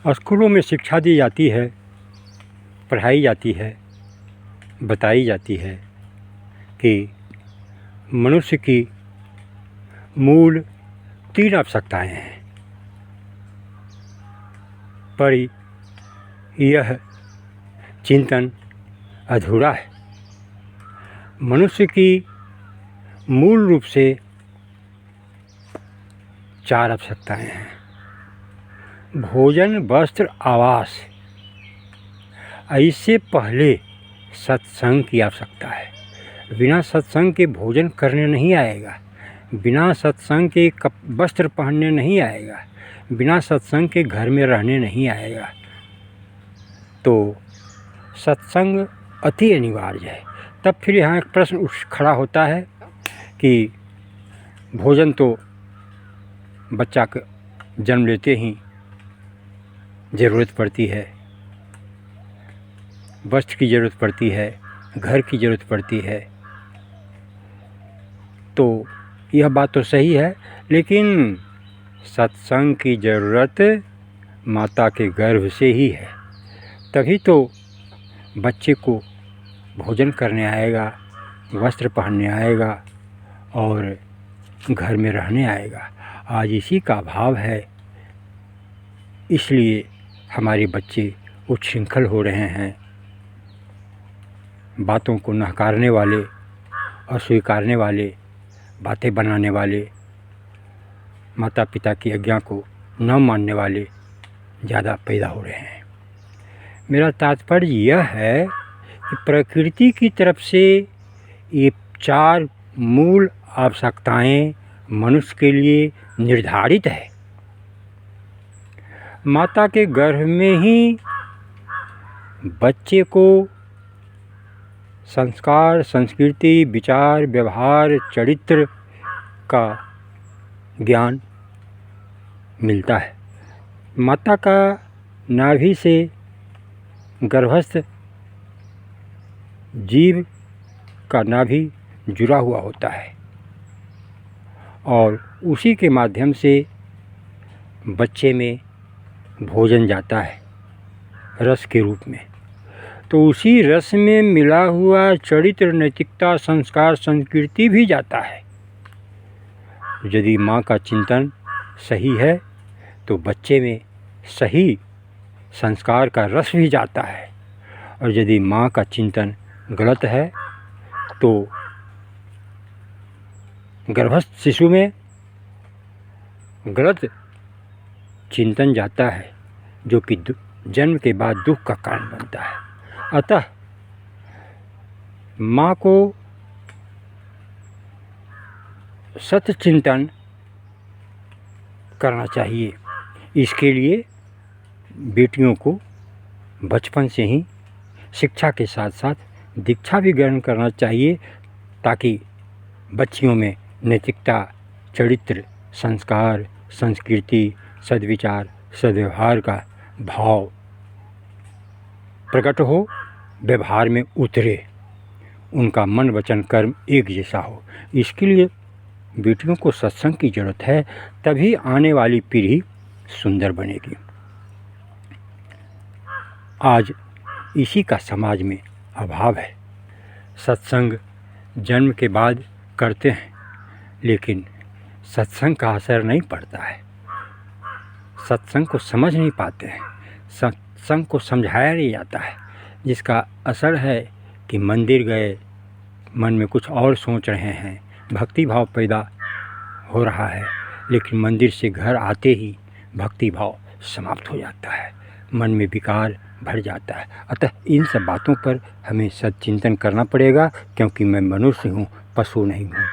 स्कूलों में शिक्षा दी जाती है, पढ़ाई जाती है, बताई जाती है कि मनुष्य की मूल 3 आवश्यकताएं हैं, पर यह चिंतन अधूरा है। मनुष्य की मूल रूप से 4 आवश्यकताएं हैं: भोजन, वस्त्र, आवास। इससे पहले सत्संग की आवश्यकता है। बिना सत्संग के भोजन करने नहीं आएगा, बिना सत्संग के वस्त्र पहनने नहीं आएगा, बिना सत्संग के घर में रहने नहीं आएगा। तो सत्संग अति अनिवार्य है। तब फिर यहाँ एक प्रश्न खड़ा होता है कि भोजन तो बच्चा का जन्म लेते ही ज़रूरत पड़ती है, वस्त्र की ज़रूरत पड़ती है, घर की ज़रूरत पड़ती है। तो यह बात तो सही है, लेकिन सत्संग की ज़रूरत माता के गर्भ से ही है। तभी तो बच्चे को भोजन करने आएगा, वस्त्र पहनने आएगा और घर में रहने आएगा। आज इसी का अभाव है, इसलिए हमारे बच्चे उच्छृंखल हो रहे हैं। बातों को नकारने वाले, अस्वीकारने वाले, बातें बनाने वाले, माता पिता की आज्ञा को न मानने वाले ज़्यादा पैदा हो रहे हैं। मेरा तात्पर्य यह है कि प्रकृति की तरफ से ये 4 मूल आवश्यकताएं मनुष्य के लिए निर्धारित है। माता के गर्भ में ही बच्चे को संस्कार, संस्कृति, विचार, व्यवहार, चरित्र का ज्ञान मिलता है। माता का नाभि से गर्भस्थ जीव का नाभि जुड़ा हुआ होता है और उसी के माध्यम से बच्चे में भोजन जाता है रस के रूप में। तो उसी रस में मिला हुआ चरित्र, नैतिकता, संस्कार, संस्कृति भी जाता है। यदि माँ का चिंतन सही है तो बच्चे में सही संस्कार का रस भी जाता है, और यदि माँ का चिंतन गलत है तो गर्भस्थ शिशु में गलत चिंतन जाता है, जो कि जन्म के बाद दुख का कारण बनता है। अतः माँ को सत्य चिंतन करना चाहिए। इसके लिए बेटियों को बचपन से ही शिक्षा के साथ साथ दीक्षा भी ग्रहण करना चाहिए, ताकि बच्चियों में नैतिकता, चरित्र, संस्कार, संस्कृति, सद्विचार, सद्व्यवहार का भाव प्रकट हो, व्यवहार में उतरे, उनका मन वचन कर्म एक जैसा हो। इसके लिए बेटियों को सत्संग की ज़रूरत है, तभी आने वाली पीढ़ी सुंदर बनेगी। आज इसी का समाज में अभाव है। सत्संग जन्म के बाद करते हैं, लेकिन सत्संग का असर नहीं पड़ता है। सत्संग को समझ नहीं पाते हैं, सत्संग को समझाया नहीं जाता है, जिसका असर है कि मंदिर गए, मन में कुछ और सोच रहे हैं, भक्ति भाव पैदा हो रहा है, लेकिन मंदिर से घर आते ही भक्ति भाव समाप्त हो जाता है, मन में विकार भर जाता है। अतः इन सब बातों पर हमें सच्चिंतन करना पड़ेगा, क्योंकि मैं मनुष्य हूँ, पशु नहीं हूँ।